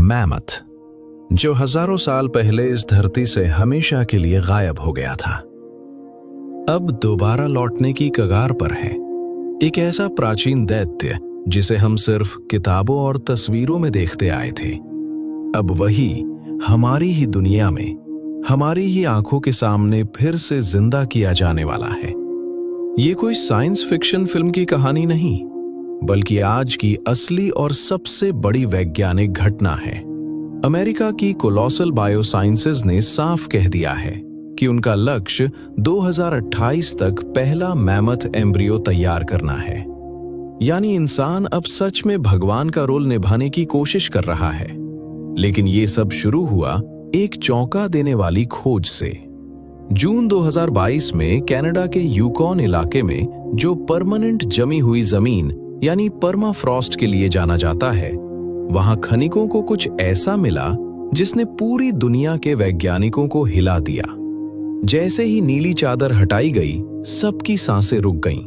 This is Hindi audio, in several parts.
मैमथ, जो हजारों साल पहले इस धरती से हमेशा के लिए गायब हो गया था, अब दोबारा लौटने की कगार पर है। एक ऐसा प्राचीन दैत्य जिसे हम सिर्फ किताबों और तस्वीरों में देखते आए थे, अब वही हमारी ही दुनिया में, हमारी ही आंखों के सामने फिर से जिंदा किया जाने वाला है। ये कोई साइंस फिक्शन फिल्म की कहानी नहीं, बल्कि आज की असली और सबसे बड़ी वैज्ञानिक घटना है। अमेरिका की कोलोसल बायोसाइंसेज ने साफ कह दिया है कि उनका लक्ष्य 2028 तक पहला मैमथ एम्ब्रियो तैयार करना है। यानी इंसान अब सच में भगवान का रोल निभाने की कोशिश कर रहा है। लेकिन ये सब शुरू हुआ एक चौंका देने वाली खोज से। जून 2022 में कनाडा के यूकॉन इलाके में, जो परमानेंट जमी हुई जमीन यानी परमाफ्रॉस्ट के लिए जाना जाता है, वहां खनिकों को कुछ ऐसा मिला जिसने पूरी दुनिया के वैज्ञानिकों को हिला दिया। जैसे ही नीली चादर हटाई गई, सबकी सांसें रुक गईं।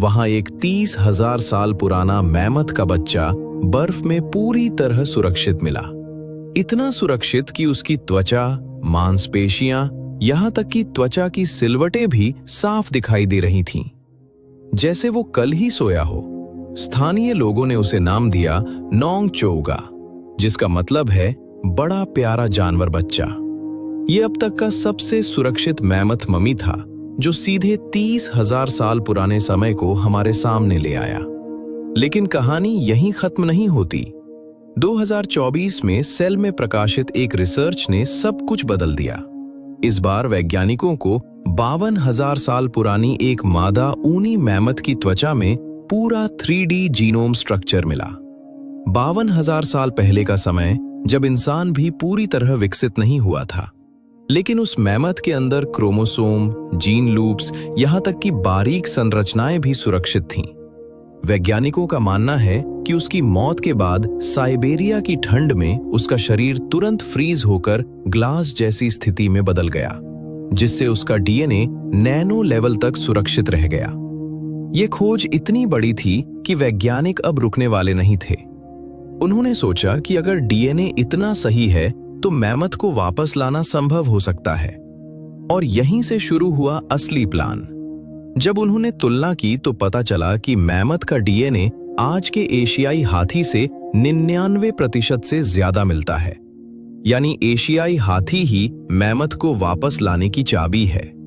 वहां एक 30,000 साल पुराना मैमथ का बच्चा बर्फ में पूरी तरह सुरक्षित मिला। इतना सुरक्षित कि उसकी त्वचा, मांसपेशियां, यहां तक कि त्वचा की सिलवटें भी साफ दिखाई दे रही थीं, जैसे वो कल ही सोया हो। स्थानीय लोगों ने उसे नाम दिया नोंगचोउगा, जिसका मतलब है बड़ा प्यारा जानवर बच्चा। ये अब तक का सबसे सुरक्षित मैमथ ममी था, जो सीधे 30,000 साल पुराने समय को हमारे सामने ले आया। लेकिन कहानी यहीं खत्म नहीं होती। 2024 में सेल में प्रकाशित एक रिसर्च ने सब कुछ बदल दिया। इस बार वैज्ञानिकों को 52,000 साल पुरानी एक मादा ऊनी मैमथ की त्वचा में पूरा 3D जीनोम स्ट्रक्चर मिला। 52,000 साल पहले का समय, जब इंसान भी पूरी तरह विकसित नहीं हुआ था। लेकिन उस मैमथ के अंदर क्रोमोसोम, जीन लूप्स, यहां तक कि बारीक संरचनाएं भी सुरक्षित थीं। वैज्ञानिकों का मानना है कि उसकी मौत के बाद साइबेरिया की ठंड में उसका शरीर तुरंत फ्रीज होकर ग्लास जैसी स्थिति में बदल गया, जिससे उसका डीएनए नैनो लेवल तक सुरक्षित रह गया। ये खोज इतनी बड़ी थी कि वैज्ञानिक अब रुकने वाले नहीं थे। उन्होंने सोचा कि अगर डीएनए इतना सही है तो मैमथ को वापस लाना संभव हो सकता है। और यहीं से शुरू हुआ असली प्लान। जब उन्होंने तुलना की तो पता चला कि मैमथ का डीएनए आज के एशियाई हाथी से 99% से ज्यादा मिलता है। यानी एशियाई हाथी ही मैमथ को वापस लाने की चाबी है।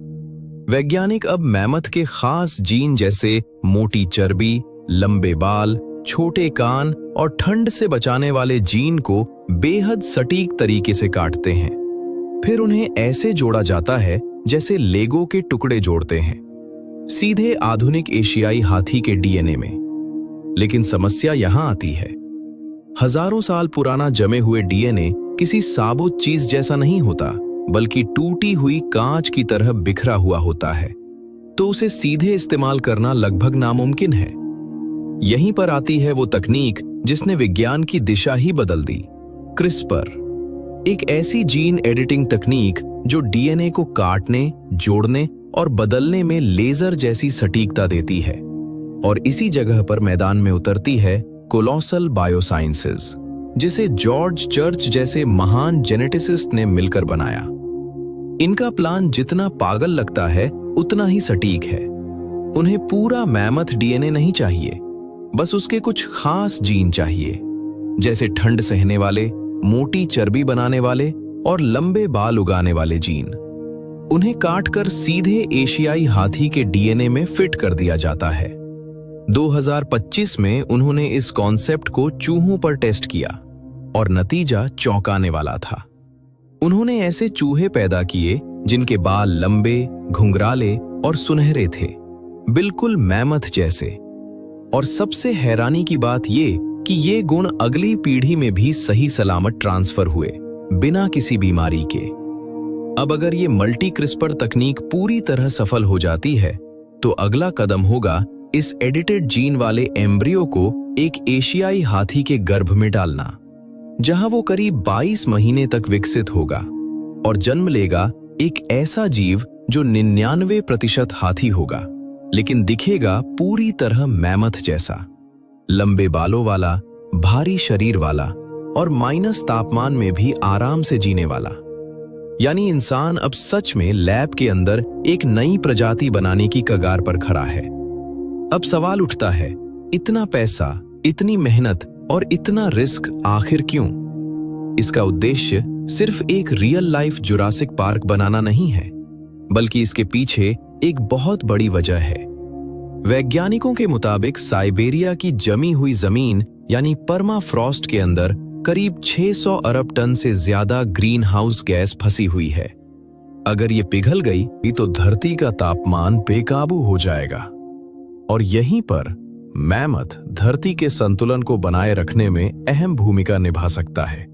वैज्ञानिक अब मैमथ के खास जीन जैसे मोटी चर्बी, लंबे बाल, छोटे कान और ठंड से बचाने वाले जीन को बेहद सटीक तरीके से काटते हैं। फिर उन्हें ऐसे जोड़ा जाता है जैसे लेगो के टुकड़े जोड़ते हैं, सीधे आधुनिक एशियाई हाथी के डीएनए में। लेकिन समस्या यहां आती है। हजारों साल पुराना जमे हुए डीएनए किसी साबुत चीज जैसा नहीं होता, बल्कि टूटी हुई कांच की तरह बिखरा हुआ होता है। तो उसे सीधे इस्तेमाल करना लगभग नामुमकिन है। यहीं पर आती है वो तकनीक जिसने विज्ञान की दिशा ही बदल दी, क्रिस्पर। एक ऐसी जीन एडिटिंग तकनीक जो डीएनए को काटने, जोड़ने और बदलने में लेजर जैसी सटीकता देती है। और इसी जगह पर मैदान में उतरती है कोलोसल बायोसाइंसेज, जिसे जॉर्ज चर्च जैसे महान जेनेटिसिस्ट ने मिलकर बनाया। इनका प्लान जितना पागल लगता है उतना ही सटीक है। उन्हें पूरा मैमथ डीएनए नहीं चाहिए, बस उसके कुछ खास जीन चाहिए, जैसे ठंड सहने वाले, मोटी चर्बी बनाने वाले और लंबे बाल उगाने वाले जीन। उन्हें काटकर सीधे एशियाई हाथी के डीएनए में फिट कर दिया जाता है। 2025 में उन्होंने इस कॉन्सेप्ट को चूहों पर टेस्ट किया और नतीजा चौंकाने वाला था। उन्होंने ऐसे चूहे पैदा किए जिनके बाल लंबे, घुंघराले और सुनहरे थे, बिल्कुल मैमथ जैसे। और सबसे हैरानी की बात ये कि ये गुण अगली पीढ़ी में भी सही सलामत ट्रांसफर हुए, बिना किसी बीमारी के। अब अगर ये मल्टी क्रिस्पर तकनीक पूरी तरह सफल हो जाती है, तो अगला कदम होगा इस एडिटेड जीन वाले एम्ब्रियो को एक एशियाई हाथी के गर्भ में डालना, जहां वो करीब 22 महीने तक विकसित होगा और जन्म लेगा एक ऐसा जीव जो 99% हाथी होगा, लेकिन दिखेगा पूरी तरह मैमथ जैसा। लंबे बालों वाला, भारी शरीर वाला और माइनस तापमान में भी आराम से जीने वाला। यानी इंसान अब सच में लैब के अंदर एक नई प्रजाति बनाने की कगार पर खड़ा है। अब सवाल उठता है, इतना पैसा, इतनी मेहनत और इतना रिस्क आखिर क्यों? इसका उद्देश्य सिर्फ एक रियल लाइफ जुरासिक पार्क बनाना नहीं है, बल्कि इसके पीछे एक बहुत बड़ी वजह है। वैज्ञानिकों के मुताबिक साइबेरिया की जमी हुई जमीन यानी परमाफ्रॉस्ट के अंदर करीब 600 अरब टन से ज्यादा ग्रीन हाउस गैस फंसी हुई है। अगर ये पिघल गई तो धरती का तापमान बेकाबू हो जाएगा और यहीं पर मैमथ धरती के संतुलन को बनाए रखने में अहम भूमिका निभा सकता है।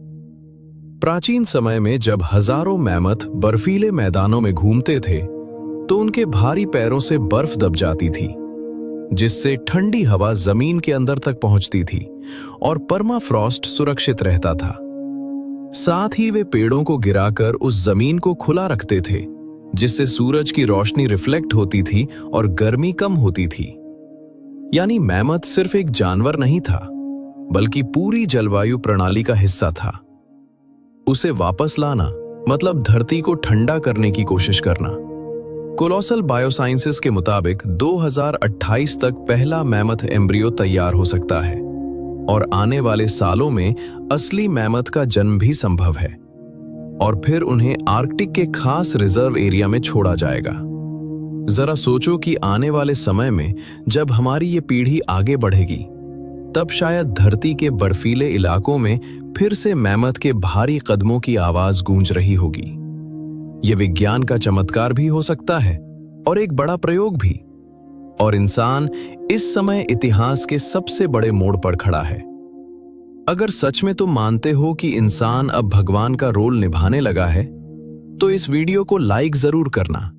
प्राचीन समय में जब हजारों मैमथ बर्फीले मैदानों में घूमते थे तो उनके भारी पैरों से बर्फ दब जाती थी, जिससे ठंडी हवा जमीन के अंदर तक पहुंचती थी और परमाफ्रॉस्ट सुरक्षित रहता था। साथ ही वे पेड़ों को गिराकर उस जमीन को खुला रखते थे, जिससे सूरज की रोशनी रिफ्लेक्ट होती थी और गर्मी कम होती थी। यानी मैमथ सिर्फ एक जानवर नहीं था, बल्कि पूरी जलवायु प्रणाली का हिस्सा था। उसे वापस लाना मतलब धरती को ठंडा करने की कोशिश करना। कोलोसल बायोसाइंसेस के मुताबिक 2028 तक पहला मैमथ एम्ब्रियो तैयार हो सकता है और आने वाले सालों में असली मैमथ का जन्म भी संभव है और फिर उन्हें आर्कटिक के खास रिजर्व एरिया में छोड़ा जाएगा। जरा सोचो कि आने वाले समय में जब हमारी ये पीढ़ी आगे बढ़ेगी, तब शायद धरती के बर्फीले इलाकों में फिर से मैमथ के भारी कदमों की आवाज गूंज रही होगी। यह विज्ञान का चमत्कार भी हो सकता है और एक बड़ा प्रयोग भी। और इंसान इस समय इतिहास के सबसे बड़े मोड़ पर खड़ा है। अगर सच में तुम मानते हो कि इंसान अब भगवान का रोल निभाने लगा है, तो इस वीडियो को लाइक जरूर करना